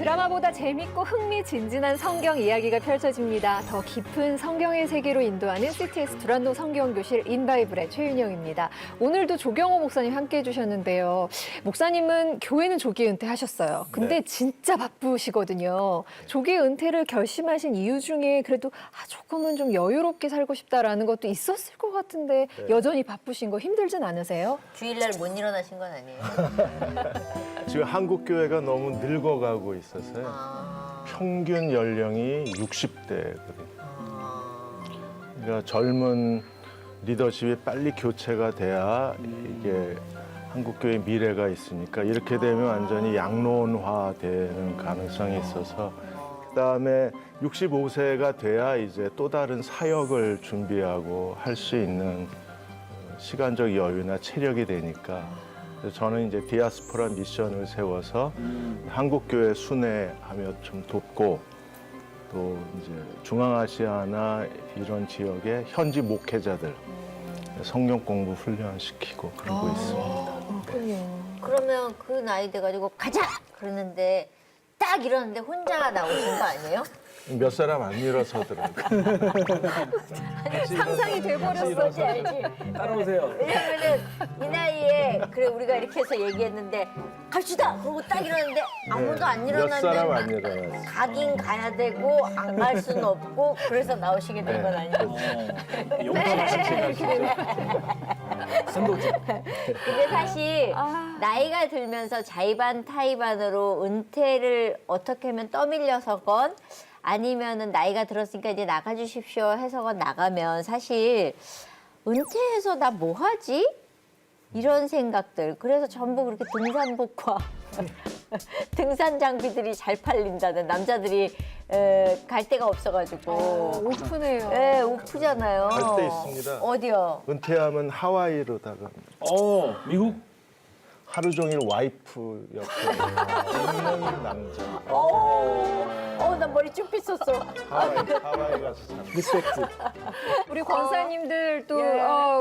드라마보다 재밌고 흥미진진한 성경 이야기가 펼쳐집니다. 더 깊은 성경의 세계로 인도하는 CTS 두란노 성경교실 인바이블의 최윤영입니다. 오늘도 조경호 목사님 함께해 주셨는데요. 목사님은 교회는 조기 은퇴하셨어요. 근데 진짜 바쁘시거든요. 조기 은퇴를 결심하신 이유 중에 그래도 조금은 좀 여유롭게 살고 싶다라는 것도 있었을 것 같은데 여전히 바쁘신 거 힘들진 않으세요? 주일날 못 일어나신 건 아니에요? 지금 한국 교회가 너무 늙어가고 있어서요. 평균 연령이 60대거든요. 그러니까 젊은 리더십이 빨리 교체가 돼야 이게 한국 교회 미래가 있으니까 이렇게 되면 완전히 양론화되는 가능성이 있어서 그다음에 65세가 돼야 이제 또 다른 사역을 준비하고 할 수 있는 시간적 여유나 체력이 되니까 저는 이제 디아스포라 미션을 세워서 한국 교회 순회하며 좀 돕고 또 이제 중앙아시아나 이런 지역의 현지 목회자들 성경 공부 훈련시키고 그러고 있습니다. 그렇군요. 그러면 그 나이 돼가지고 가자! 그러는데 딱 일어났는데 혼자 나오신 거 아니에요? 몇 사람 안 일어서더라고요. 상상이 돼버렸어. 알지? 따라오세요. 왜냐면은 이 나이에 그래 우리가 이렇게 해서 얘기했는데 갑시다! 그러고 딱 일어났는데 아무도 안 몇 사람 안 일어났는데 일어났어요. 가긴 가야 되고 안 갈 수는 없고 그래서 나오시게 된 건 아니에요? 용감하시다 진짜. 선도적. 근데 사실 나이가 들면서 자의반 타의반으로 은퇴를 어떻게 하면 떠밀려서건 아니면은 나이가 들었으니까 이제 나가주십시오 해서건 나가면 사실 은퇴해서 나 뭐 하지? 이런 생각들. 그래서 전부 그렇게 등산복과 등산 장비들이 잘 팔린다는 남자들이 갈 데가 없어가지고. 오픈해요. 네, 오프잖아요. 갈 데 있습니다. 어디요? 은퇴하면 하와이로다가 미국? 하루 종일 와이프 옆에 있는 남자. 나 머리 쭉 빗었어. 하와이 가서 참. 리스펙트. 우리 권사님들 또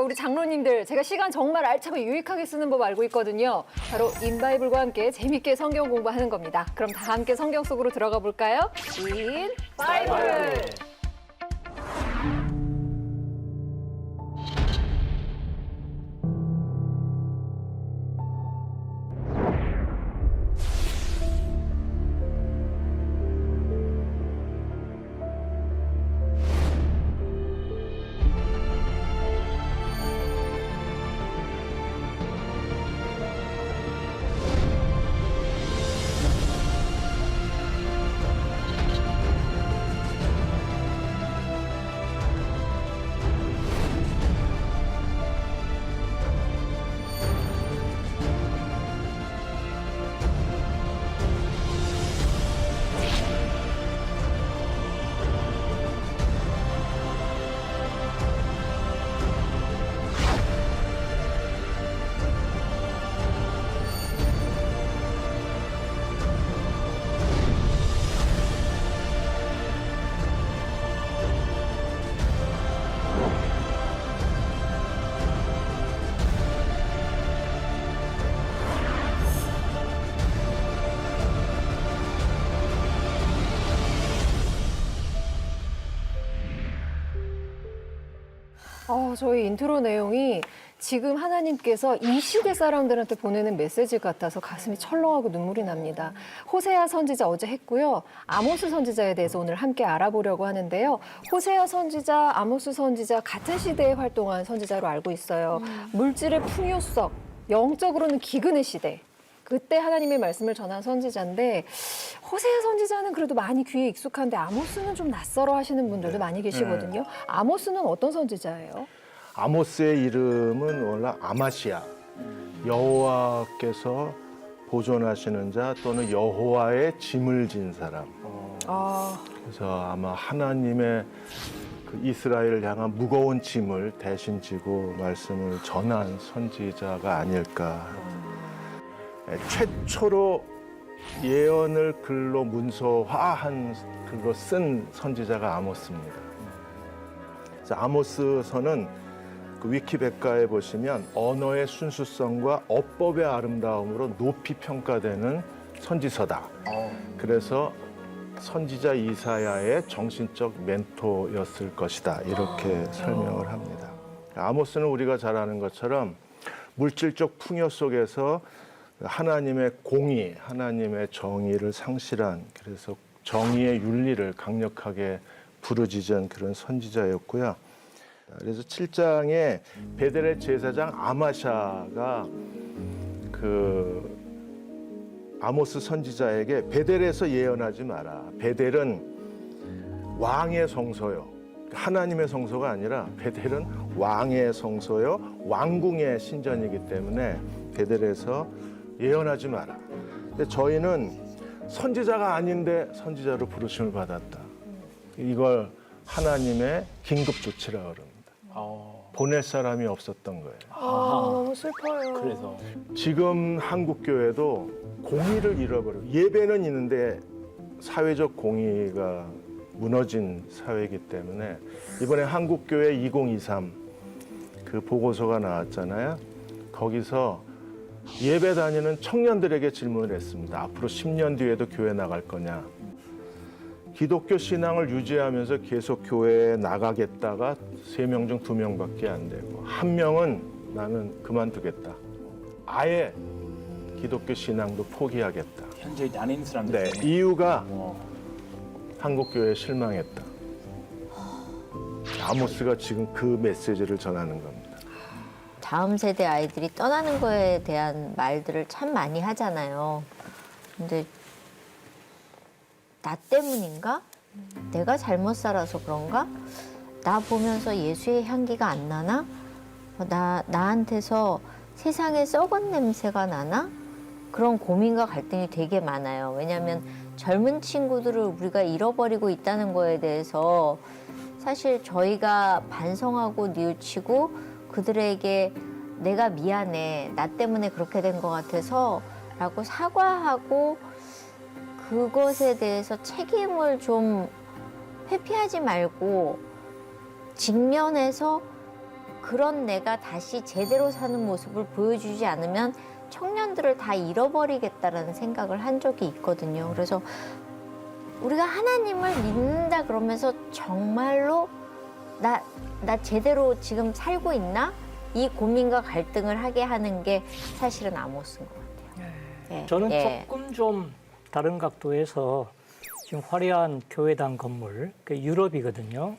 우리 장로님들 제가 시간 정말 알차고 유익하게 쓰는 법 알고 있거든요. 바로 인바이블과 함께 재밌게 성경 공부하는 겁니다. 그럼 다 함께 성경 속으로 들어가 볼까요? 인바이블. 저희 인트로 내용이 지금 하나님께서 이 시대 사람들한테 보내는 메시지 같아서 가슴이 철렁하고 눈물이 납니다. 호세아 선지자 어제 했고요. 아모스 선지자에 대해서 오늘 함께 알아보려고 하는데요. 호세아 선지자, 아모스 선지자 같은 시대에 활동한 선지자로 알고 있어요. 물질의 풍요성, 영적으로는 기근의 시대. 그때 하나님의 말씀을 전한 선지자인데 호세아 선지자는 그래도 많이 귀에 익숙한데 아모스는 좀 낯설어 하시는 분들도 많이 계시거든요. 아모스는 어떤 선지자예요? 아모스의 이름은 원래 아마시아, 여호와께서 보존하시는 자 또는 여호와의 짐을 진 사람. 그래서 아마 하나님의 그 이스라엘을 향한 무거운 짐을 대신 지고 말씀을 전한 선지자가 아닐까. 최초로 예언을 글로 문서화한 글로 쓴 선지자가 아모스입니다. 그래서 아모스서는 그 위키백과에 보시면 언어의 순수성과 어법의 아름다움으로 높이 평가되는 선지서다. 그래서 선지자 이사야의 정신적 멘토였을 것이다. 이렇게 설명을 합니다. 아모스는 우리가 잘 아는 것처럼 물질적 풍요 속에서 하나님의 공의, 하나님의 정의를 상실한, 그래서 정의의 윤리를 강력하게 부르짖은 그런 선지자였고요. 그래서 7장에 베델의 제사장 아마샤가 그 아모스 선지자에게 베델에서 예언하지 마라. 베델은 왕의 성소요. 하나님의 성소가 아니라 베델은 왕의 성소요. 왕궁의 신전이기 때문에 베델에서 예언하지 마라. 근데 저희는 선지자가 아닌데 선지자로 부르심을 받았다. 이걸 하나님의 긴급 조치라 그럽니다. 보낼 사람이 없었던 거예요. 너무 슬퍼요. 그래서 지금 한국 교회도 공의를 잃어버려. 예배는 있는데 사회적 공의가 무너진 사회이기 때문에 이번에 한국 교회 2023 그 보고서가 나왔잖아요. 거기서 예배 다니는 청년들에게 질문을 했습니다. 앞으로 10년 뒤에도 교회 나갈 거냐? 기독교 신앙을 유지하면서 계속 교회에 나가겠다가 3명 중 2명밖에 안 되고 1명은 나는 그만두겠다. 아예 기독교 신앙도 포기하겠다. 현재 나뉘는 사람들 네, 중에 이유가 한국 교회에 실망했다. 아모스가 지금 그 메시지를 전하는 겁니다. 다음 세대 아이들이 떠나는 거에 대한 말들을 참 많이 하잖아요. 근데 나 때문인가? 내가 잘못 살아서 그런가? 나 보면서 예수의 향기가 안 나나? 나한테서 세상에 썩은 냄새가 나나? 그런 고민과 갈등이 되게 많아요. 왜냐하면 젊은 친구들을 우리가 잃어버리고 있다는 거에 대해서 사실 저희가 반성하고 뉘우치고 그들에게 내가 미안해, 나 때문에 그렇게 된 것 같아서 라고 사과하고 그것에 대해서 책임을 좀 회피하지 말고 직면해서 그런 내가 다시 제대로 사는 모습을 보여주지 않으면 청년들을 다 잃어버리겠다라는 생각을 한 적이 있거든요. 그래서 우리가 하나님을 믿는다 그러면서 정말로 나 제대로 지금 살고 있나? 이 고민과 갈등을 하게 하는 게 사실은 아모스인 것 같아요. 네. 저는 예. 조금 좀 다른 각도에서 지금 화려한 교회당 건물, 그 유럽이거든요.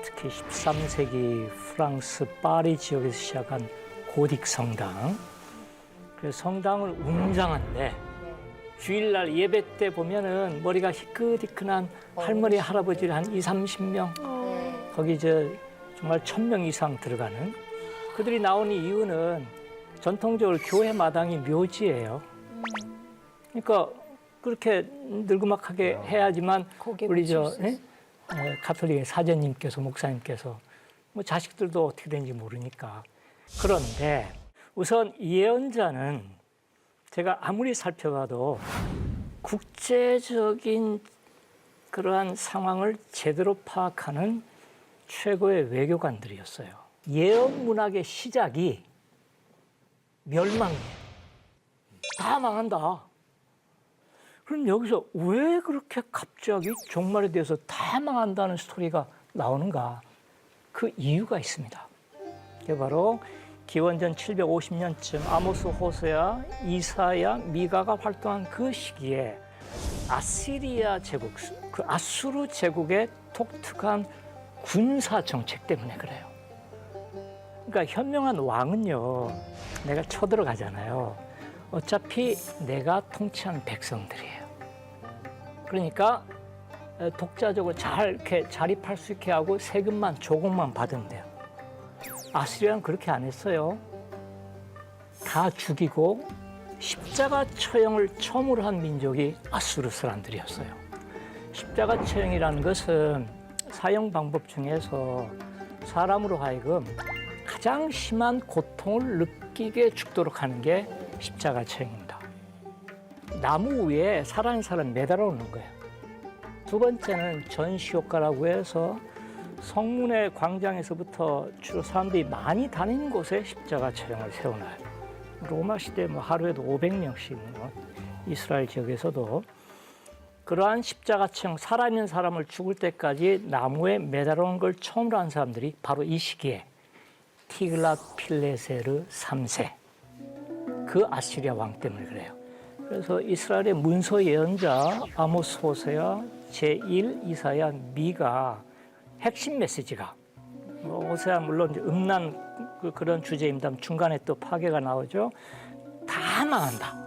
특히 13세기 프랑스 파리 지역에서 시작한 고딕 성당. 그 성당을 웅장한데 주일날 예배 때 보면은 머리가 희끗희끗한 할머니 할아버지를 한 20-30명 거기 정말 1000명 이상 들어가는 그들이 나오는 이유는 전통적으로 교회 마당이 묘지예요. 그러니까 그렇게 늙음막하게 해야지만 우리 가톨릭 사제님께서 목사님께서 뭐 자식들도 어떻게 되는지 모르니까. 그런데 우선 이 예언자는 제가 아무리 살펴봐도 국제적인 그러한 상황을 제대로 파악하는 최고의 외교관들이었어요. 예언 문학의 시작이 멸망이에요. 다 망한다. 그럼 여기서 왜 그렇게 갑자기 종말에 대해서 다 망한다는 스토리가 나오는가? 그 이유가 있습니다. 그게 바로 기원전 750년쯤 아모스, 호세아, 이사야, 미가가 활동한 그 시기에 아시리아 제국, 그 아수르 제국의 독특한 군사 정책 때문에 그래요. 그러니까 현명한 왕은요, 내가 쳐들어가잖아요. 어차피 내가 통치하는 백성들이에요. 그러니까 독자적으로 잘 이렇게 자립할 수 있게 하고 세금만 조금만 받은대요. 아시리아는 그렇게 안 했어요. 다 죽이고 십자가 처형을 처음으로 한 민족이 아수르 사람들이었어요. 십자가 처형이라는 것은 사형 방법 중에서 사람으로 하여금 가장 심한 고통을 느끼게 죽도록 하는 게 십자가 처형입니다. 나무 위에 살아있는 사람 매달아 놓는 거예요. 두 번째는 전시효과라고 해서 성문의 광장에서부터 주로 사람들이 많이 다니는 곳에 십자가 처형을 세워놔요. 로마 시대 하루에도 500명씩 이스라엘 지역에서도 그러한 십자가형 살아있는 사람을 죽을 때까지 나무에 매달아놓은 걸 처음으로 한 사람들이 바로 이 시기에 티글랏필레세르 3세 그 아시리아 왕 때문에 그래요. 그래서 이스라엘의 문서 예언자 아모스, 호세아, 제1 이사야, 미가 핵심 메시지가 호세아 물론 이제 음란 그런 주제입니다. 중간에 또 파괴가 나오죠. 다 망한다.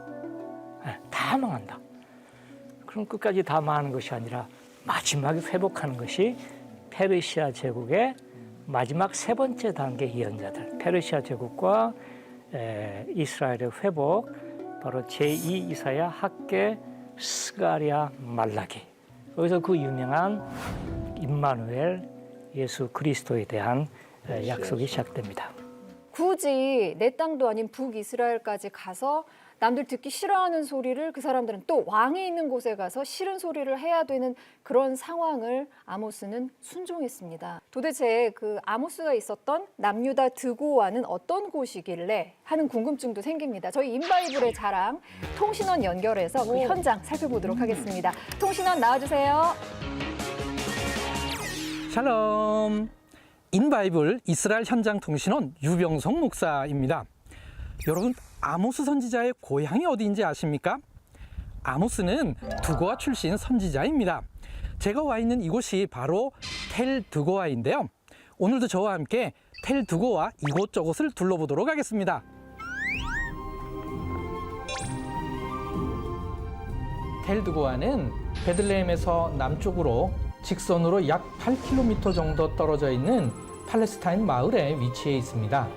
네, 다 망한다. 그럼 끝까지 다 망하는 것이 아니라 마지막에 회복하는 것이 페르시아 제국의 마지막 세 번째 단계 예언자들. 페르시아 제국과 이스라엘의 회복, 바로 제2 이사야, 학개, 스가랴, 말라기. 여기서 그 유명한 임마누엘, 예수 그리스도에 대한 약속이 시작됩니다. 굳이 내 땅도 아닌 북이스라엘까지 가서 남들 듣기 싫어하는 소리를 그 사람들은 또 왕이 있는 곳에 가서 싫은 소리를 해야 되는 그런 상황을 아모스는 순종했습니다. 도대체 그 아모스가 있었던 남유다 드고아는 어떤 곳이길래 하는 궁금증도 생깁니다. 저희 인바이블의 자랑 통신원 연결해서 그 현장 살펴보도록 하겠습니다. 통신원 나와주세요. 샬롬. 인바이블 이스라엘 현장 통신원 유병성 목사입니다. 여러분, 아모스 선지자의 고향이 어디인지 아십니까? 아모스는 두고아 출신 선지자입니다. 제가 와 있는 이곳이 바로 텔 드고아인데요. 오늘도 저와 함께 텔 드고아 이곳저곳을 둘러보도록 하겠습니다. 텔 드고아는 베들레헴에서 남쪽으로 직선으로 약 8km 정도 떨어져 있는 팔레스타인 마을에 위치해 있습니다.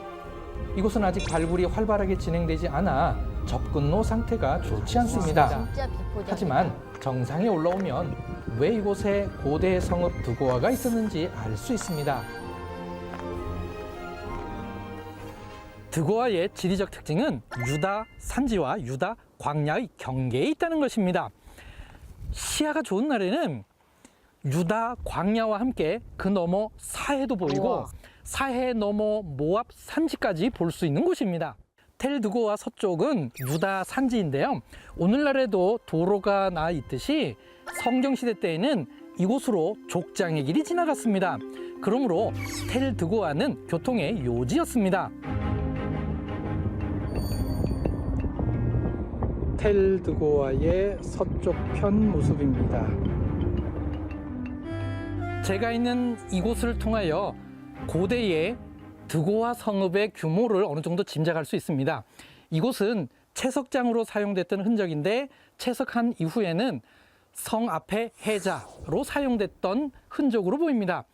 이곳은 아직 발굴이 활발하게 진행되지 않아 접근로 상태가 좋지 않습니다. 진짜 비포장. 하지만 정상에 올라오면 왜 이곳에 고대 성읍 드고아가 있었는지 알 수 있습니다. 드고아의 지리적 특징은 유다 산지와 유다 광야의 경계에 있다는 것입니다. 시야가 좋은 날에는 유다 광야와 함께 그 너머 사해도 보이고 우와. 사해 너머 모압 산지까지 볼 수 있는 곳입니다. 텔 드고아 서쪽은 유다 산지인데요. 오늘날에도 도로가 나 있듯이 성경시대 때에는 이곳으로 족장의 길이 지나갔습니다. 그러므로 텔 드고아는 교통의 요지였습니다. 텔 드고아의 서쪽 편 모습입니다. 제가 있는 이곳을 통하여 고대의 드고아 성읍의 규모를 어느 정도 짐작할 수 있습니다. 이곳은 채석장으로 사용됐던 흔적인데 채석한 이후에는 성 앞에 해자로 사용됐던 흔적으로 보입니다.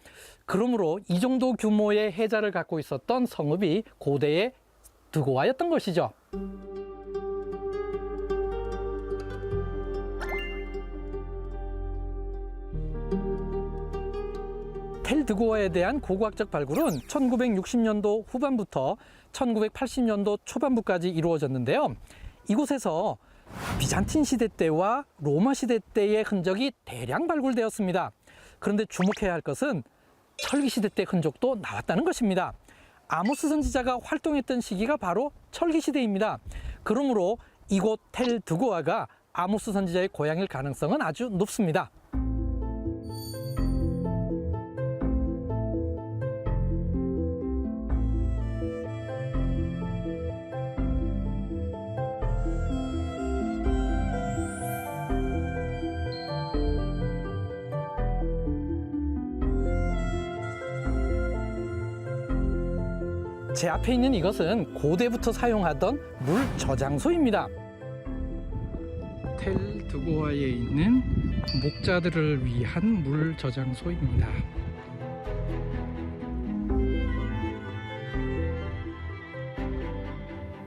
그러므로 이 정도 규모의 해자를 갖고 있었던 성읍이 고대의 드고아였던 것이죠. 텔 드고아에 대한 고고학적 발굴은 1960년도 후반부터 1980년도 초반부까지 이루어졌는데요. 이곳에서 비잔틴 시대 때와 로마 시대 때의 흔적이 대량 발굴되었습니다. 그런데 주목해야 할 것은 철기 시대 때 흔적도 나왔다는 것입니다. 아모스 선지자가 활동했던 시기가 바로 철기 시대입니다. 그러므로 이곳 텔 드고아가 아모스 선지자의 고향일 가능성은 아주 높습니다. 제 앞에 있는 이것은 고대부터 사용하던 물 저장소입니다. 텔 드고아에 있는 목자들을 위한 물 저장소입니다.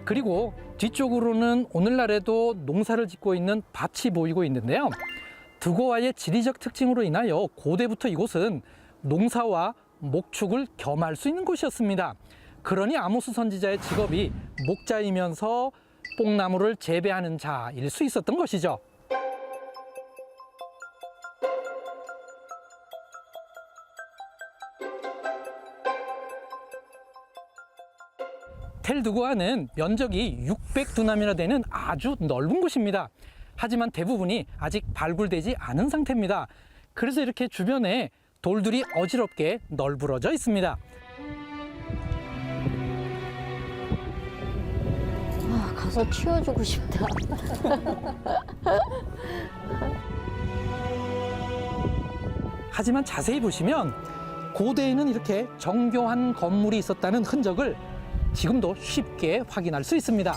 그리고 뒤쪽으로는 오늘날에도 농사를 짓고 있는 밭이 보이고 있는데요. 드고아의 지리적 특징으로 인하여 고대부터 이곳은 농사와 목축을 겸할 수 있는 곳이었습니다. 그러니 아모스 선지자의 직업이 목자이면서 뽕나무를 재배하는 자일 수 있었던 것이죠. 텔 드고아는 면적이 600두남이나 되는 아주 넓은 곳입니다. 하지만 대부분이 아직 발굴되지 않은 상태입니다. 그래서 이렇게 주변에 돌들이 어지럽게 널브러져 있습니다. 아, 가서 치워주고 싶다. 하지만 자세히 보시면 고대에는 이렇게 정교한 건물이 있었다는 흔적을 지금도 쉽게 확인할 수 있습니다.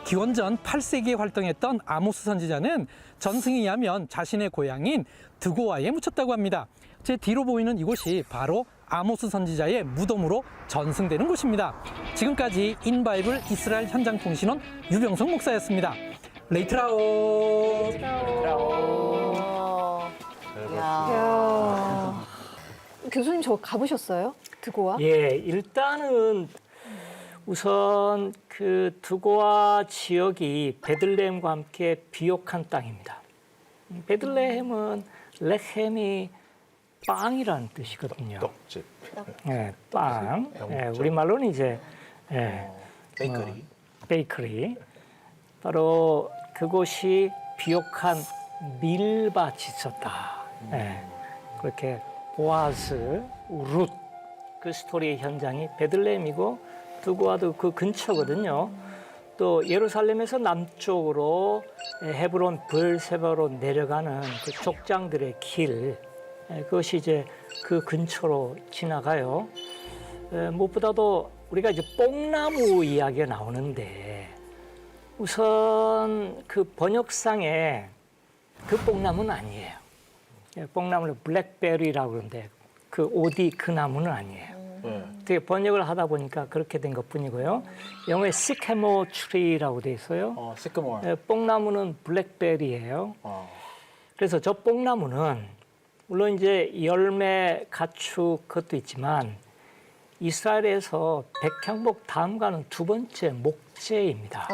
기원전 8세기에 활동했던 아모스 선지자는 전승에 의하면 자신의 고향인 드고아에 묻혔다고 합니다. 제 뒤로 보이는 이곳이 바로 아모스 선지자의 무덤으로 전승되는 곳입니다. 지금까지 인바이블 이스라엘 현장 통신원 유병성 목사였습니다. 레이트라오. 야. 이야. 교수님 저 가보셨어요? 드고아? 예, 일단은 우선 그 드고아 지역이 베들레헴과 함께 비옥한 땅입니다. 베들레헴은 레헴이 빵이라는 뜻이거든요. 떡집. 예, 빵. 예, 우리말로는 이제 베이커리. 베이커리. 바로 그곳이 비옥한 밀밭이 있었다. 예, 그렇게 보아즈, 룻 그 스토리의 현장이 베들레헴이고 드고아도 그 근처거든요. 또 예루살렘에서 남쪽으로 헤브론 브엘세바로 내려가는 그 족장들의 길, 그것이 이제 그 근처로 지나가요. 무엇보다도 우리가 이제 뽕나무 이야기가 나오는데 우선 그 번역상에 그 뽕나무는 아니에요. 뽕나무는 블랙베리라고 그러는데 그 오디 그 나무는 아니에요. 되게 번역을 하다 보니까 그렇게 된 것뿐이고요. 영어에 시카모 트리라고 돼 있어요. 시커모어. 뽕나무는 블랙베리예요. 그래서 저 뽕나무는 물론 이제 열매, 가축 그것도 있지만 이스라엘에서 백향목 다음가는 두 번째 목재입니다.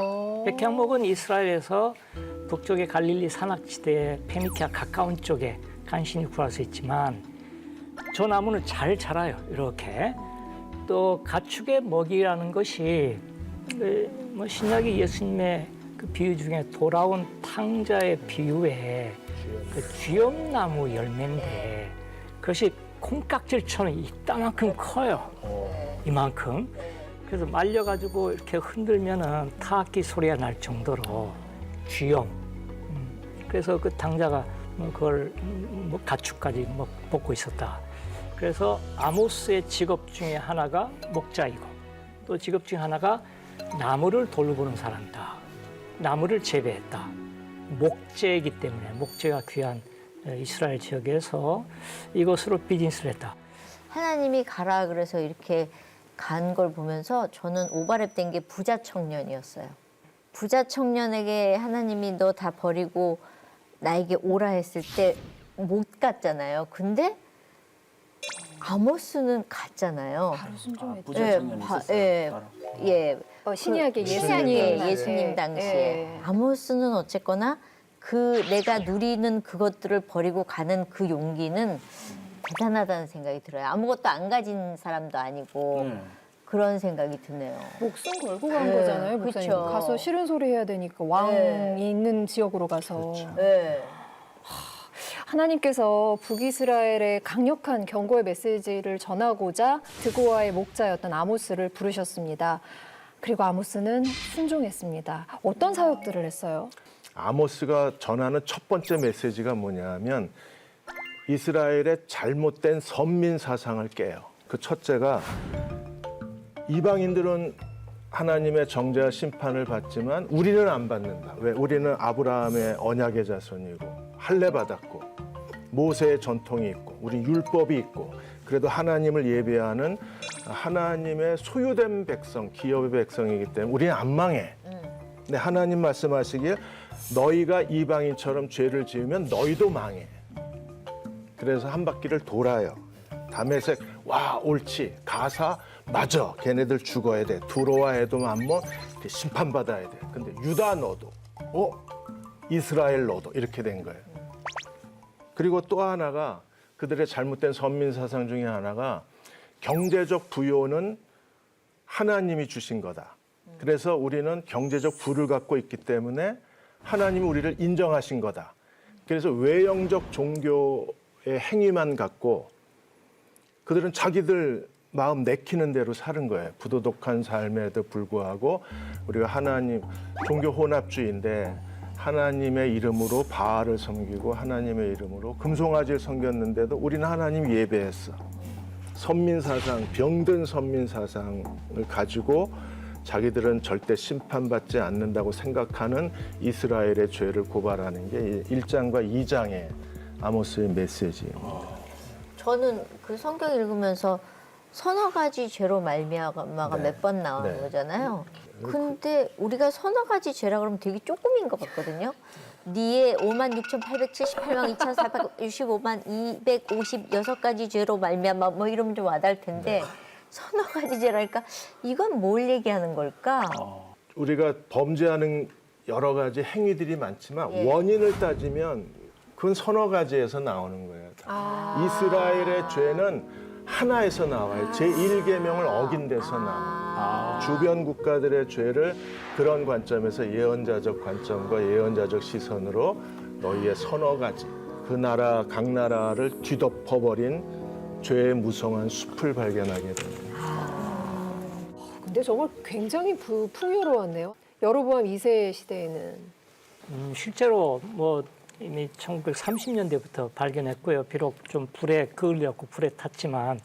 백향목은 이스라엘에서 북쪽의 갈릴리 산악지대에 페니키아 가까운 쪽에 간신히 구할 수 있지만 저 나무는 잘 자라요. 이렇게. 또 가축의 먹이라는 것이 뭐 신약의 예수님의 그 비유 중에 돌아온 탕자의 비유에 그 쥐엄나무 열매인데 그것이 콩깍지처럼 이따만큼 커요. 이만큼. 그래서 말려가지고 이렇게 흔들면은 타악기 소리가 날 정도로 쥐엄. 그래서 그 탕자가 뭐 그걸 뭐 가축까지 먹고 있었다. 그래서 아모스의 직업 중에 하나가 목자이고 또 직업 중에 하나가 나무를 돌보는 사람이다. 나무를 재배했다. 목재이기 때문에 목재가 귀한 이스라엘 지역에서 이것으로 비즈니스를 했다. 하나님이 가라 그래서 이렇게 간 걸 보면서 저는 오버랩 된 게 부자 청년이었어요. 부자 청년에게 하나님이 너 다 버리고 나에게 오라 했을 때 못 갔잖아요. 근데 아모스는 갔잖아요. 바로 순종했죠. 부자 청년이 있었어요. 예, 따로. 예. 신약의 신약의 예수님, 예수님 당시에 아모스는 어쨌거나 그 내가 누리는 그것들을 버리고 가는 그 용기는 대단하다는 생각이 들어요. 아무것도 안 가진 사람도 아니고 그런 생각이 드네요. 목숨 걸고 간 네, 거잖아요, 목사님. 그쵸. 가서 싫은 소리 해야 되니까 왕이 네. 있는 지역으로 가서. 그렇죠. 네. 하나님께서 북이스라엘의 강력한 경고의 메시지를 전하고자 드고아의 목자였던 아모스를 부르셨습니다. 그리고 아모스는 순종했습니다. 어떤 사역들을 했어요? 아모스가 전하는 첫 번째 메시지가 뭐냐면 이스라엘의 잘못된 선민 사상을 깨요. 그 첫째가 이방인들은 하나님의 정죄와 심판을 받지만 우리는 안 받는다. 왜? 우리는 아브라함의 언약의 자손이고 할례 받았고 모세의 전통이 있고 우리 율법이 있고 그래도 하나님을 예배하는 하나님의 소유된 백성, 기업의 백성이기 때문에 우리는 안 망해. 근데 하나님 말씀하시기에 너희가 이방인처럼 죄를 지으면 너희도 망해. 그래서 한 바퀴를 돌아요. 다메섹 와 옳지. 가사 맞아. 걔네들 죽어야 돼. 두로와 에돔 암몬 심판받아야 돼. 근데 유다 너도 이스라엘 너도 이렇게 된 거예요. 그리고 또 하나가 그들의 잘못된 선민 사상 중에 하나가 경제적 부요는 하나님이 주신 거다. 그래서 우리는 경제적 부를 갖고 있기 때문에 하나님이 우리를 인정하신 거다. 그래서 외형적 종교의 행위만 갖고 그들은 자기들 마음 내키는 대로 사는 거예요. 부도덕한 삶에도 불구하고 우리가 하나님, 종교 혼합주의인데 하나님의 이름으로 바알을 섬기고 하나님의 이름으로 금송아지를 섬겼는데도 우리는 하나님 예배했어. 선민사상, 병든 선민사상을 가지고 자기들은 절대 심판받지 않는다고 생각하는 이스라엘의 죄를 고발하는 게 1장과 2장의 아모스의 메시지입니다. 저는 그 성경 읽으면서 서너 가지 죄로 말미암아가 네. 몇 번 나오는 네. 거잖아요. 근데 우리가 서너 가지 죄라 그러면 되게 조금인 것 같거든요. 니의 56,878만 2,465만 256가지 죄로 말미암아 뭐 이러면 좀 와닿을 텐데 서너 가지 죄랄까? 이건 뭘 얘기하는 걸까? 우리가 범죄하는 여러 가지 행위들이 많지만 예. 원인을 따지면 그건 서너 가지에서 나오는 거예요. 이스라엘의 죄는 하나에서 나와요. 제1계명을 어긴 데서 나와요. 주변 국가들의 죄를 그런 관점에서 예언자적 관점과 예언자적 시선으로 너희의 서너 가지, 그 나라 각 나라를 뒤덮어버린 죄의 무성한 숲을 발견하게 됩니다. 근데 정말 굉장히 풍요로웠네요. 여로보암 2세 시대에는. 실제로 뭐 이미 1930년대부터 발견했고요. 비록 좀 불에 그을렸고 불에 탔지만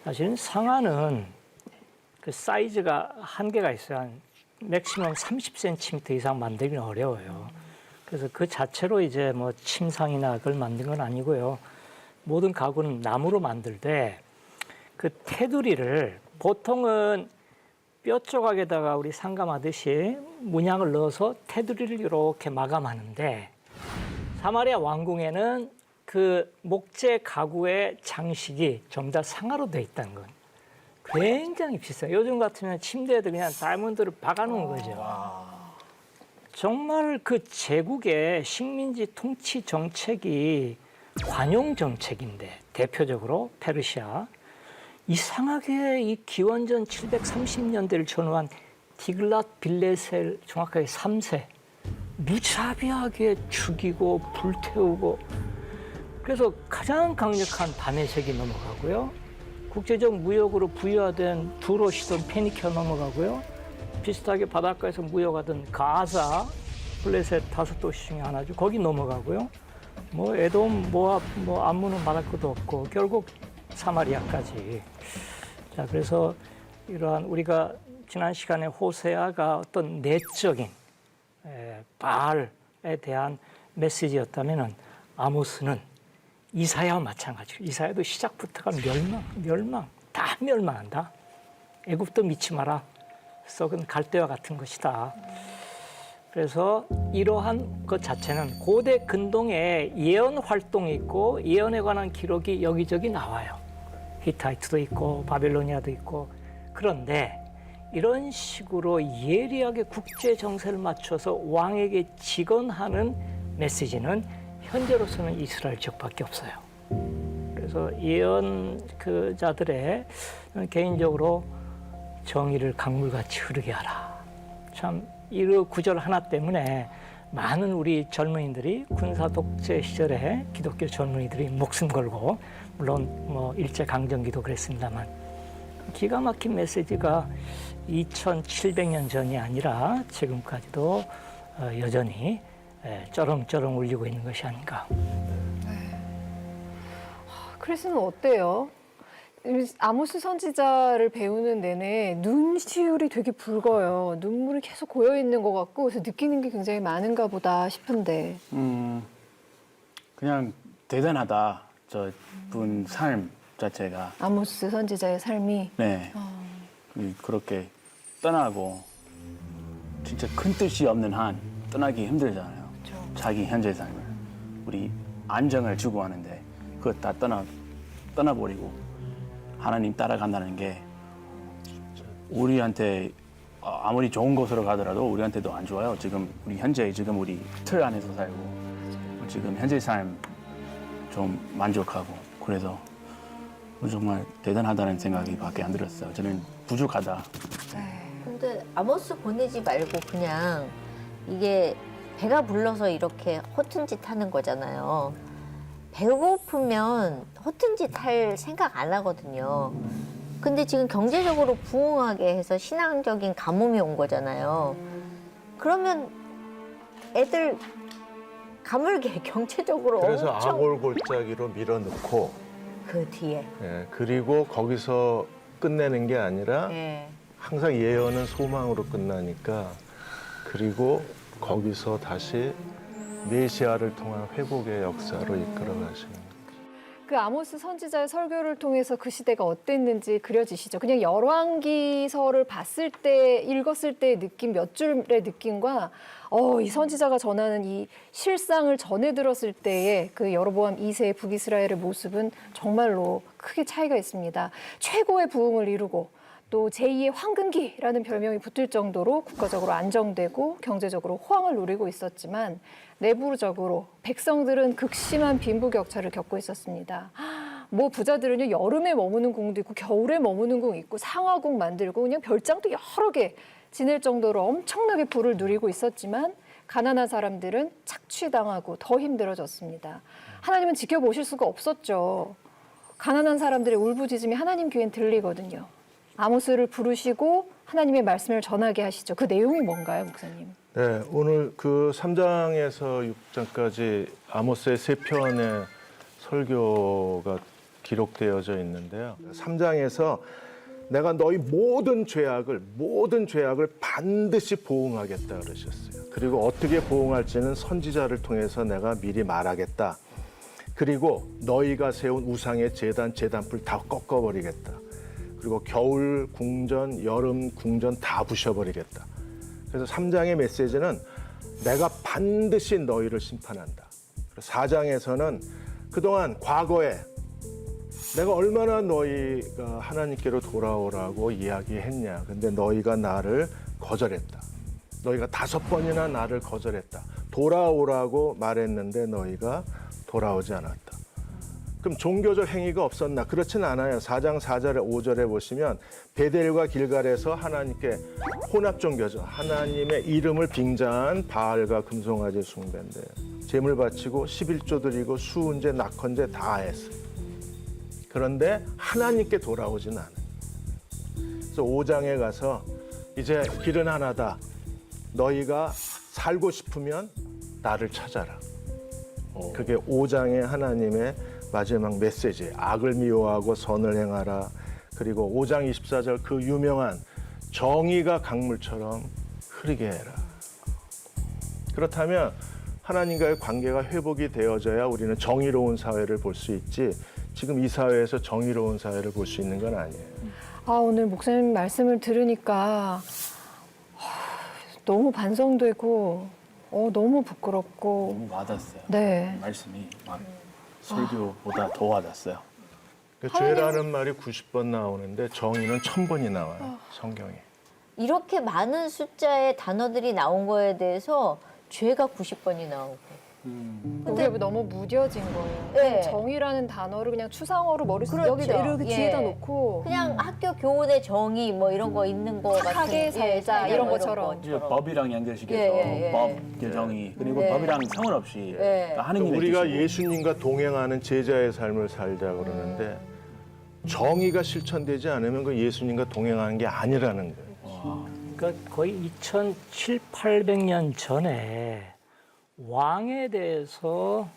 사실은 상아는 그 사이즈가 한계가 있어요. 한 맥시멈 30cm 이상 만들기는 어려워요. 그래서 그 자체로 이제 뭐 침상이나 그걸 만든 건 아니고요. 모든 가구는 나무로 만들되 그 테두리를 보통은 뼈 조각에다가 우리 상감하듯이 문양을 넣어서 테두리를 이렇게 마감하는데 사마리아 왕궁에는 그 목재 가구의 장식이 전부 다 상아로 돼 있다는 건 굉장히 비싸요. 요즘 같으면 침대에도 그냥 다이아몬드를 박아놓은 거죠. 정말 그 제국의 식민지 통치 정책이 관용 정책인데 대표적으로 페르시아 이상하게 이 기원전 730년대를 전후한 디글랏 빌레셀 정확하게 3세 무자비하게 죽이고 불태우고 그래서 가장 강력한 밤의 색이 넘어가고요. 국제적 무역으로 부유화된 두로시돈 페니키아 넘어가고요. 비슷하게 바닷가에서 무역하던 가자, 블레셋 5도시 중에 하나죠. 거기 넘어가고요. 뭐 에돔, 모압, 뭐 암문은 말할 것도 없고 결국 사마리아까지. 자, 그래서 이러한 우리가 지난 시간에 호세아가 어떤 내적인 바알에 대한 메시지였다면은 아모스는 이사야와 마찬가지로 이사야도 시작부터가 멸망, 다 멸망한다. 애굽도 믿지 마라. 썩은 갈대와 같은 것이다. 그래서 이러한 것 자체는 고대 근동에 예언 활동이 있고 예언에 관한 기록이 여기저기 나와요. 히타이트도 있고 바빌로니아도 있고. 그런데 이런 식으로 예리하게 국제 정세를 맞춰서 왕에게 직언하는 메시지는 현재로서는 이스라엘 지역밖에 없어요. 그래서 예언자들의 개인적으로 정의를 강물같이 흐르게 하라. 참 이 구절 하나 때문에 많은 우리 젊은이들이 군사 독재 시절에 기독교 젊은이들이 목숨 걸고 물론 뭐 일제 강점기도 그랬습니다만 기가 막힌 메시지가 2,700년 전이 아니라 지금까지도 여전히 쩌렁쩌렁 울리고 있는 것이 아닌가. 크리스는 어때요? 아모스 선지자를 배우는 내내 눈시울이 되게 붉어요. 눈물이 계속 고여 있는 것 같고 그래서 느끼는 게 굉장히 많은가 보다 싶은데. 그냥 대단하다. 저 분 삶 자체가. 아모스 선지자의 삶이. 네. 그렇게 떠나고 진짜 큰 뜻이 없는 한 떠나기 힘들잖아요. 자기 현재 삶을. 우리 안정을 추구하는데 그거 다 떠나버리고 하나님 따라간다는 게 우리한테 아무리 좋은 곳으로 가더라도 우리한테도 안 좋아요. 지금 우리 현재 지금 우리 틀 안에서 살고 지금 현재 삶 좀 만족하고 그래서 정말 대단하다는 생각이 밖에 안 들었어요. 저는 부족하다. 근데 아모스 보내지 말고 그냥 이게 배가 불러서 이렇게 허튼 짓 하는 거잖아요. 배고프면 허튼 짓 할 생각 안 하거든요. 근데 지금 경제적으로 부흥하게 해서 신앙적인 가뭄이 온 거잖아요. 그러면 애들 가물게 경제적으로 그래서 엄청 아골골짜기로 밀어넣고 그 뒤에. 예, 그리고 거기서 끝내는 게 아니라 네. 항상 예언은 소망으로 끝나니까 그리고 거기서 다시 메시아를 통한 회복의 역사로 이끌어 가시는 거예요. 그 아모스 선지자의 설교를 통해서 그 시대가 어땠는지 그려지시죠. 그냥 열왕기서를 봤을 때, 읽었을 때의 느낌, 몇 줄의 느낌과 이 선지자가 전하는 이 실상을 전해 들었을 때의 그 여로보암 2세의 북이스라엘의 모습은 정말로 크게 차이가 있습니다. 최고의 부흥을 이루고 또 제2의 황금기라는 별명이 붙을 정도로 국가적으로 안정되고 경제적으로 호황을 누리고 있었지만 내부적으로 백성들은 극심한 빈부격차를 겪고 있었습니다. 뭐 부자들은요 여름에 머무는 궁도 있고 겨울에 머무는 궁 있고 상하궁 만들고 그냥 별장도 여러 개 지낼 정도로 엄청나게 부를 누리고 있었지만 가난한 사람들은 착취당하고 더 힘들어졌습니다. 하나님은 지켜보실 수가 없었죠. 가난한 사람들의 울부짖음이 하나님 귀엔 들리거든요. 아모스를 부르시고 하나님의 말씀을 전하게 하시죠. 그 내용이 뭔가요, 목사님? 네, 오늘 그 3장에서 6장까지 아모스의 3편의 설교가 기록되어져 있는데요. 3장에서 내가 너희 모든 죄악을 반드시 보응하겠다 그러셨어요. 그리고 어떻게 보응할지는 선지자를 통해서 내가 미리 말하겠다. 그리고 너희가 세운 우상의 제단불 다 꺾어버리겠다. 그리고 겨울 궁전, 여름 궁전 다 부셔버리겠다. 그래서 3장의 메시지는 내가 반드시 너희를 심판한다. 4장에서는 그동안 과거에 내가 얼마나 너희가 하나님께로 돌아오라고 이야기했냐. 근데 너희가 나를 거절했다. 너희가 5번이나 나를 거절했다. 돌아오라고 말했는데 너희가 돌아오지 않았다. 그럼 종교적 행위가 없었나? 그렇진 않아요. 4장 4절에 5절에 보시면 베델과 길갈에서 하나님께 혼합 종교죠. 하나님의 이름을 빙자한 바알과 금송아지 숭배인데 제물 바치고 11조 드리고 수은제, 낙헌제 다 했어요. 그런데 하나님께 돌아오진 않아요. 그래서 5장에 가서 이제 길은 하나다. 너희가 살고 싶으면 나를 찾아라. 그게 5장의 하나님의 마지막 메시지. 악을 미워하고 선을 행하라. 그리고 5장 24절 그 유명한 정의가 강물처럼 흐르게 해라. 그렇다면 하나님과의 관계가 회복이 되어져야 우리는 정의로운 사회를 볼 수 있지 지금 이 사회에서 정의로운 사회를 볼 수 있는 건 아니에요. 오늘 목사님 말씀을 들으니까 너무 반성되고 너무 부끄럽고 너무 와닿았어요. 네. 말씀이 막 설교보다 더 와닿았어요. 그 죄라는 말이 90번 나오는데 정의는 1000번이 나와요. 성경에. 이렇게 많은 숫자의 단어들이 나온 거에 대해서 죄가 90번이 나오고. 그게 너무 무뎌진 거예요. 네. 그냥 정의라는 단어를 그냥 추상어로 머릿속에 그렇죠. 여기다 이렇게 예. 뒤에다 놓고 그냥 학교 교훈의 정의 뭐 이런 거 있는 거 같은. 착하게 살자, 이런 것처럼. 이제 법이랑 연결시켜서 예. 법, 정의 그리고 예. 법이랑 상관없이 예. 하느님의 우리가 뜻이고. 예수님과 동행하는 제자의 삶을 살자 그러는데 정의가 실천되지 않으면 그 예수님과 동행하는 게 아니라는 거예요. 그러니까 거의 2700, 800년 전에 왕에 대해서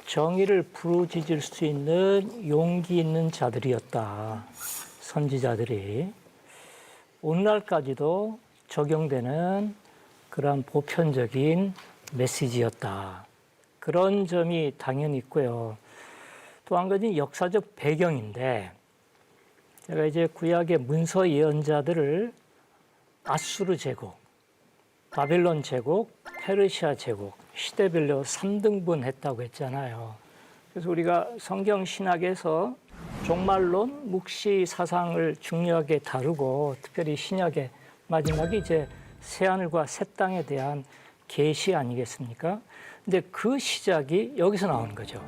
정의를 부르짖을 수 있는 용기 있는 자들이었다. 선지자들이. 오늘날까지도 적용되는 그런 보편적인 메시지였다. 그런 점이 당연히 있고요. 또 한 가지 역사적 배경인데 제가 이제 구약의 문서 예언자들을 아수르 제국, 바벨론 제국, 페르시아 제국, 시대별로 3등분 했다고 했잖아요. 그래서 우리가 성경 신학에서 종말론, 묵시 사상을 중요하게 다루고 특별히 신약의 마지막이 이제 새하늘과 새 땅에 대한 계시 아니겠습니까? 근데 그 시작이 여기서 나오는 거죠.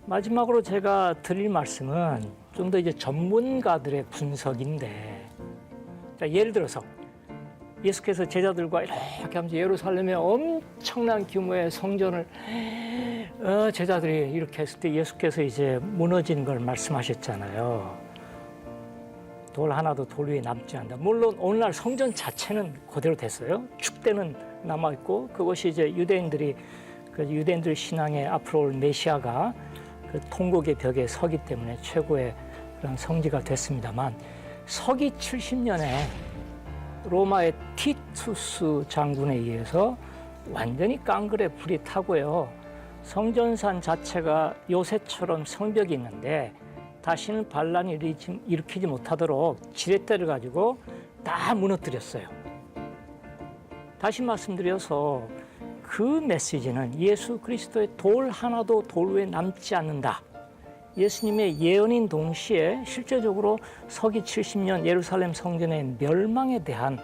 마지막으로 제가 드릴 말씀은 좀 더 이제 전문가들의 분석인데, 자, 예를 들어서 예수께서 제자들과 이렇게 하면서 예루살렘에 엄청난 규모의 성전을 제자들이 이렇게 했을 때 예수께서 이제 무너진 걸 말씀하셨잖아요. 돌 하나도 돌 위에 남지 않는다. 물론 오늘날 성전 자체는 그대로 됐어요. 축대는 남아 있고 그것이 이제 유대인들 신앙의 앞으로 올 메시아가 그 통곡의 벽에 서기 때문에 최고의 그런 성지가 됐습니다만, 서기 70년에 로마의 티투스 장군에 의해서 완전히 깡그레 불이 타고요. 성전산 자체가 요새처럼 성벽이 있는데 다시는 반란이 일으키지 못하도록 지렛대를 가지고 다 무너뜨렸어요. 다시 말씀드려서 그 메시지는 예수 그리스도의 돌 하나도 돌 위에 남지 않는다. 예수님의 예언인 동시에 실제적으로 서기 70년 예루살렘 성전의 멸망에 대한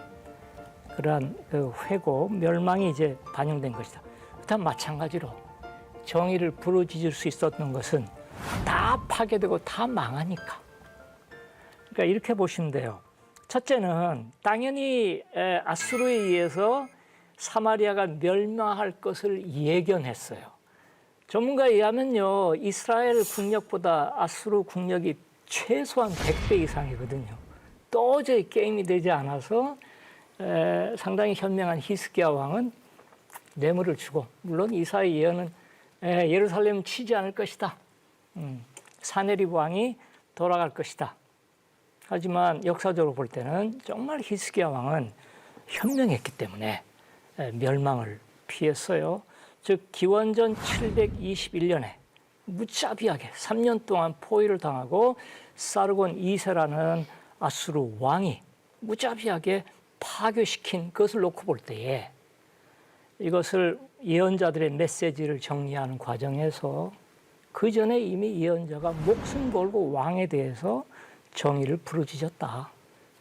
그러한 그 회고, 멸망이 이제 반영된 것이다. 그다음 마찬가지로 정의를 부르짖을 수 있었던 것은 다 파괴되고 다 망하니까. 그러니까 이렇게 보시면 돼요. 첫째는 당연히 아수르에 의해서 사마리아가 멸망할 것을 예견했어요. 전문가에 의하면요, 이스라엘 국력보다 아수르 국력이 최소한 100배 이상이거든요. 도저히 게임이 되지 않아서 상당히 현명한 히스기야 왕은 뇌물을 주고, 물론 이사의 예언은 예루살렘 치지 않을 것이다. 사네립 왕이 돌아갈 것이다. 하지만 역사적으로 볼 때는 정말 히스기야 왕은 현명했기 때문에 멸망을 피했어요. 즉 기원전 721년에 무자비하게 3년 동안 포위를 당하고 사르곤 2세라는 아수르 왕이 무자비하게 파괴시킨 것을 놓고 볼 때에, 이것을 예언자들의 메시지를 정리하는 과정에서 그 전에 이미 예언자가 목숨 걸고 왕에 대해서 정의를 부르짖었다.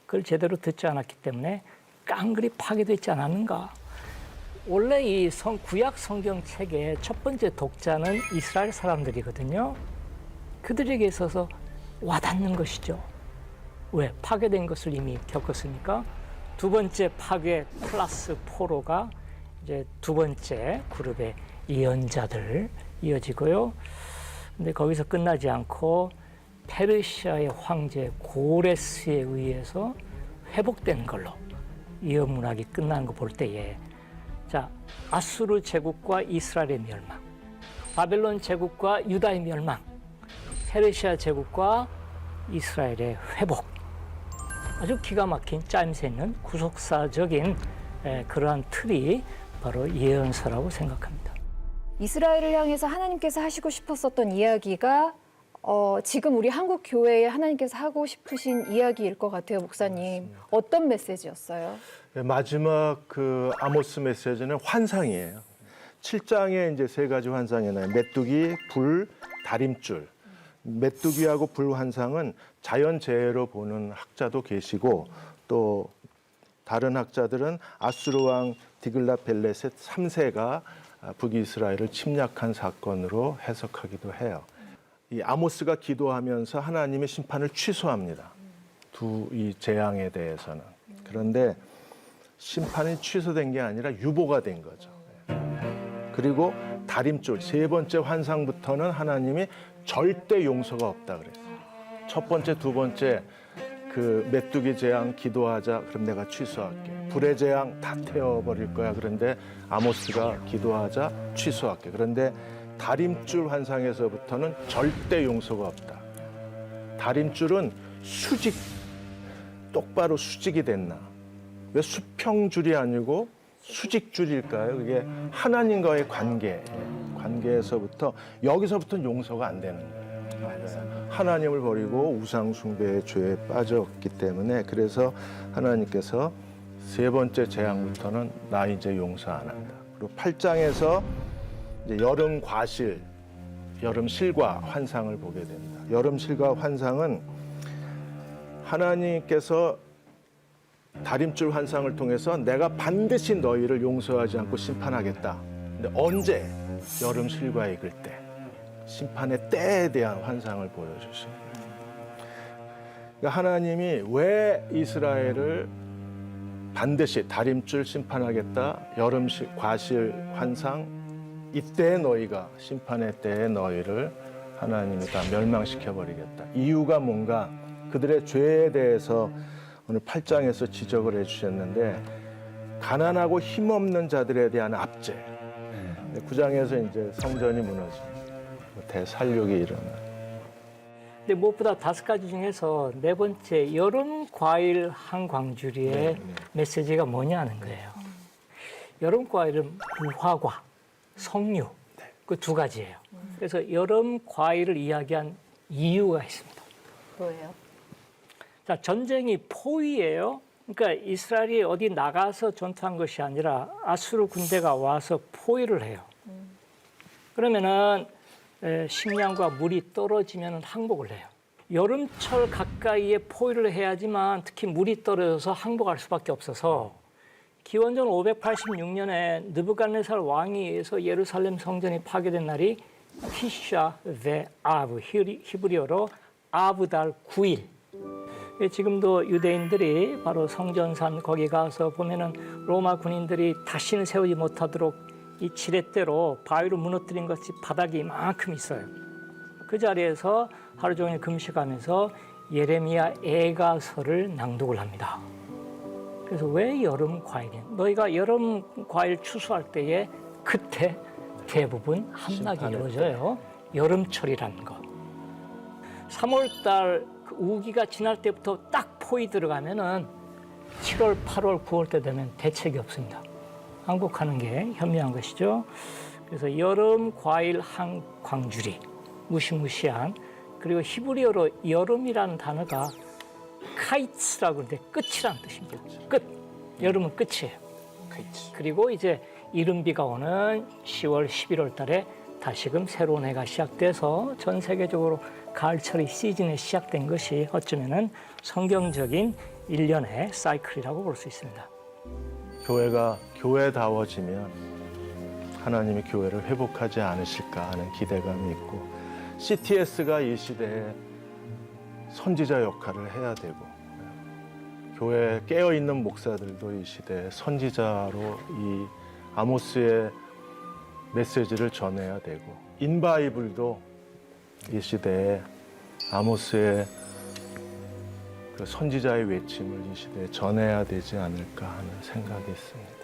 그걸 제대로 듣지 않았기 때문에 깡그리 파괴되지 않았는가. 원래 이 구약 성경 책의 첫 번째 독자는 이스라엘 사람들이거든요. 그들에게 있어서 와닿는 것이죠. 왜? 파괴된 것을 이미 겪었으니까. 두 번째 파괴 플러스 포로가 이제 두 번째 그룹의 예언자들 이어지고요. 근데 거기서 끝나지 않고 페르시아의 황제 고레스에 의해서 회복된 걸로 예언 문학이 끝나는 거 볼 때에, 자, 아수르 제국과 이스라엘의 멸망, 바벨론 제국과 유다의 멸망, 페르시아 제국과 이스라엘의 회복, 아주 기가 막힌 짜임새 있는 구속사적인 그러한 틀이 바로 예언서라고 생각합니다. 이스라엘을 향해서 하나님께서 하시고 싶었었던 이야기가 지금 우리 한국 교회에 하나님께서 하고 싶으신 이야기일 것 같아요, 목사님. 어떤 메시지였어요? 마지막 그 아모스 메시지는 환상이에요. 7장에 이제 세 가지 환상이 나요. 메뚜기, 불, 다림줄. 메뚜기하고 불 환상은 자연재해로 보는 학자도 계시고, 또 다른 학자들은 아수르 왕 디글랏벨레셋 3세가 북이스라엘을 침략한 사건으로 해석하기도 해요. 이 아모스가 기도하면서 하나님의 심판을 취소합니다. 이 재앙에 대해서는. 그런데 심판이 취소된 게 아니라 유보가 된 거죠. 그리고 다림줄, 세 번째 환상부터는 하나님이 절대 용서가 없다 그랬어요. 첫 번째, 두 번째 그 메뚜기 재앙 기도하자, 그럼 내가 취소할게. 불의 재앙 다 태워버릴 거야. 그런데 아모스가 기도하자, 취소할게. 그런데 다림줄 환상에서부터는 절대 용서가 없다. 다림줄은 똑바로 수직이 됐나? 왜 수평줄이 아니고 수직줄일까요? 그게 하나님과의 관계에서부터, 여기서부터는 용서가 안 되는 거예요. 하나님을 버리고 우상 숭배의 죄에 빠졌기 때문에, 그래서 하나님께서 세 번째 재앙부터는 나 이제 용서 안 한다. 그리고 8장에서 이제 여름 과실, 여름 실과 환상을 보게 됩니다. 여름 실과 환상은 하나님께서 다림줄 환상을 통해서 내가 반드시 너희를 용서하지 않고 심판하겠다. 근데 언제? 여름 실과 익을 때, 심판의 때에 대한 환상을 보여주십니다. 그러니까 하나님이 왜 이스라엘을 반드시 다림줄 심판하겠다, 여름 과실 환상, 이때 너희가 심판의 때에 너희를 하나님이 다 멸망시켜버리겠다. 이유가 뭔가 그들의 죄에 대해서 오늘 8장에서 지적을 해주셨는데 가난하고 힘없는 자들에 대한 압제. 9장에서 이제 성전이 무너지고 대살육이 일어나. 근데 무엇보다 5가지 중에서 네 번째 여름 과일 한 광주리의 메시지가 뭐냐는 거예요. 여름 과일은 무화과, 석류 그 2가지예요. 그래서 여름 과일을 이야기한 이유가 있습니다. 뭐예요? 자, 전쟁이 포위예요. 그러니까 이스라엘이 어디 나가서 전투한 것이 아니라 아수르 군대가 와서 포위를 해요. 그러면은 식량과 물이 떨어지면 항복을 해요. 여름철 가까이에 포위를 해야지만 특히 물이 떨어져서 항복할 수밖에 없어서 기원전 586년에 느부갓네살 왕에 의해서 예루살렘 성전이 파괴된 날이 티샤 베 아브, 히브리어로 아브달 9일. 지금도 유대인들이 바로 성전산 거기 가서 보면은 로마 군인들이 다시는 세우지 못하도록 이 지렛대로 바위로 무너뜨린 것이 바닥이 이만큼 있어요. 그 자리에서 하루 종일 금식하면서 예레미야 애가서를 낭독을 합니다. 그래서 왜 여름 과일이? 너희가 여름 과일 추수할 때에 그때 대부분 함락이 이루어져요. 여름철이라는 거. 3월달 그 우기가 지날 때부터 딱 포위 들어가면은 7월, 8월, 9월 때 되면 대책이 없습니다. 항복하는 게 현명한 것이죠. 그래서 여름 과일 한 광주리, 무시무시한. 그리고 히브리어로 여름이라는 단어가 카이츠라고 그러는데 끝이라는 뜻입니다. 끝. 여름은 끝이에요. 그리고 이제 이른비가 오는 10월, 11월 달에 다시금 새로운 해가 시작돼서 전 세계적으로 가을철이 시즌에 시작된 것이 어쩌면은 성경적인 일련의 사이클이라고 볼 수 있습니다. 교회가 교회다워지면 하나님이 교회를 회복하지 않으실까 하는 기대감이 있고 CTS가 이 시대에 선지자 역할을 해야 되고 교회에 깨어있는 목사들도 이 시대에 선지자로 이 아모스의 메시지를 전해야 되고 인바이블도 이 시대에 아모스의 그 선지자의 외침을 이 시대에 전해야 되지 않을까 하는 생각이 있습니다.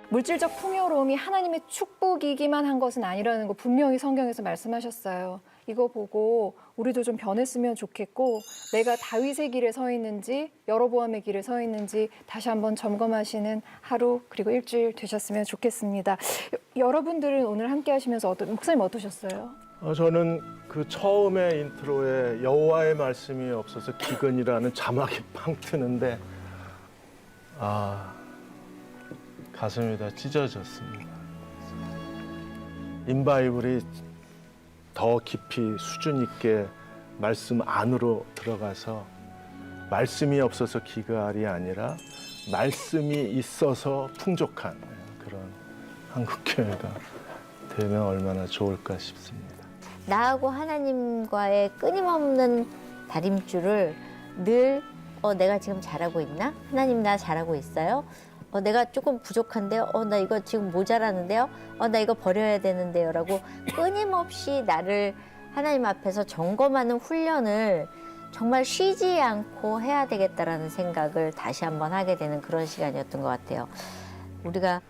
물질적 풍요로움이 하나님의 축복이기만 한 것은 아니라는 거 분명히 성경에서 말씀하셨어요. 이거 보고 우리도 좀 변했으면 좋겠고 내가 다윗의 길에 서 있는지 여로보암의 길에 서 있는지 다시 한번 점검하시는 하루 그리고 일주일 되셨으면 좋겠습니다. 여러분들은 오늘 함께 하시면서 목사님 어떠셨어요? 저는 그 처음에 인트로에 여호와의 말씀이 없어서 기근이라는 자막이 팡 뜨는데 가슴이 다 찢어졌습니다. 인바이블이 더 깊이 수준 있게 말씀 안으로 들어가서 말씀이 없어서 기갈이 아니라 말씀이 있어서 풍족한 그런 한국교회가 되면 얼마나 좋을까 싶습니다. 나하고 하나님과의 끊임없는 다림줄을 늘 내가 지금 잘하고 있나? 하나님 나 잘하고 있어요? 내가 조금 부족한데요? 나 이거 지금 모자라는데요? 나 이거 버려야 되는데요? 라고 끊임없이 나를 하나님 앞에서 점검하는 훈련을 정말 쉬지 않고 해야 되겠다라는 생각을 다시 한번 하게 되는 그런 시간이었던 것 같아요. 우리가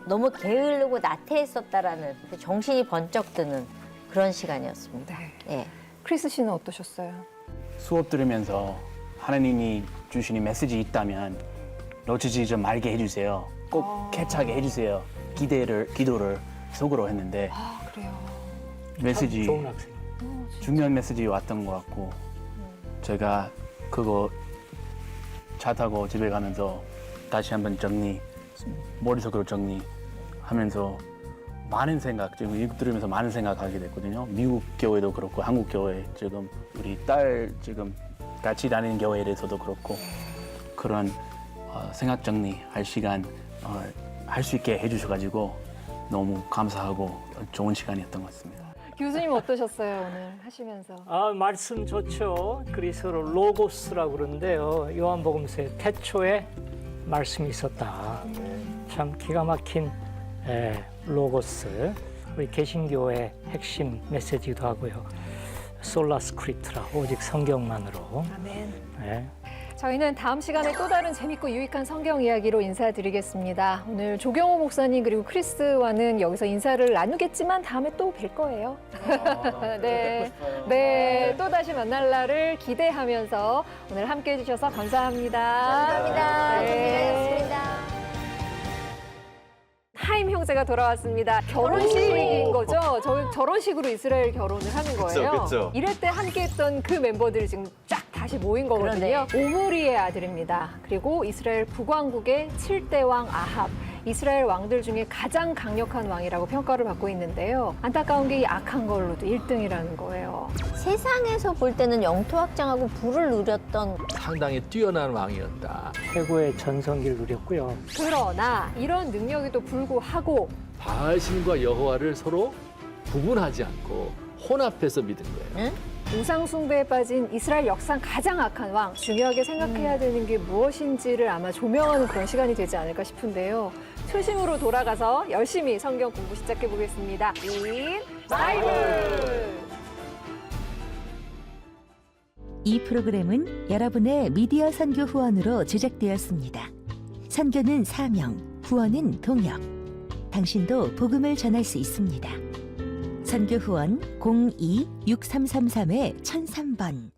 너무 게으르고 나태했었다라는 정신이 번쩍 드는 그런 시간이었습니다. 예. 크리스 씨는 어떠셨어요? 수업 들으면서 하나님이 주시는 메시지 있다면 놓치지 좀 말게 해주세요. 꼭 캐치하게 해주세요. 기도를 속으로 했는데 그래요. 메시지 좋은 학생. 중요한 메시지 왔던 것 같고 제가 그거 차 타고 집에 가면서 다시 한번 머릿속으로 정리하면서 많은 생각, 지금 이거 들으면서 많은 생각하게 됐거든요. 미국 교회도 그렇고 한국 교회 지금 우리 딸 지금 같이 다니는 교회에 대해서도 그렇고 그런 생각 정리할 시간 할 수 있게 해주셔가지고 너무 감사하고 좋은 시간이었던 것 같습니다. 교수님 어떠셨어요, 오늘 하시면서? 아, 말씀 좋죠. 그리스어로 로고스라고 그러는데요. 요한복음서에 태초에 말씀이 있었다. 참 기가 막힌 로고스. 우리 개신교의 핵심 메시지기도 하고요. 솔라 스크립트라, 오직 성경만으로. 아멘. 예. 저희는 다음 시간에 또 다른 재밌고 유익한 성경 이야기로 인사드리겠습니다. 오늘 조경호 목사님 그리고 크리스와는 여기서 인사를 나누겠지만 다음에 또 뵐 거예요. 네, 또 다시 만날 날을 기대하면서 오늘 함께해 주셔서 감사합니다. 감사합니다. 고생하셨습니다. 하임 형제가 돌아왔습니다. 결혼식인 거죠? 저런 식으로 이스라엘 결혼을 하는 거예요. 그쵸. 이럴 때 함께했던 그 멤버들이 지금 쫙 다시 모인 거거든요. 오므리의 아들입니다. 그리고 이스라엘 북왕국의 7대 왕 아합. 이스라엘 왕들 중에 가장 강력한 왕이라고 평가를 받고 있는데요. 안타까운 게 이 악한 걸로도 1등이라는 거예요. 세상에서 볼 때는 영토확장하고 부를 누렸던 상당히 뛰어난 왕이었다. 최고의 전성기를 누렸고요. 그러나 이런 능력에도 불구하고 바알신과 여호와를 서로 구분하지 않고 혼합해서 믿은 거예요. 우상 숭배에 빠진 이스라엘 역상 가장 악한 왕, 중요하게 생각해야 되는 게 무엇인지를 아마 조명하는 그런 시간이 되지 않을까 싶은데요. 초심으로 돌아가서 열심히 성경 공부 시작해 보겠습니다. 인 바이블! 이 프로그램은 여러분의 미디어 선교 후원으로 제작되었습니다. 선교는 사명, 후원은 동역. 당신도 복음을 전할 수 있습니다. 선교 후원 02-6333-1003번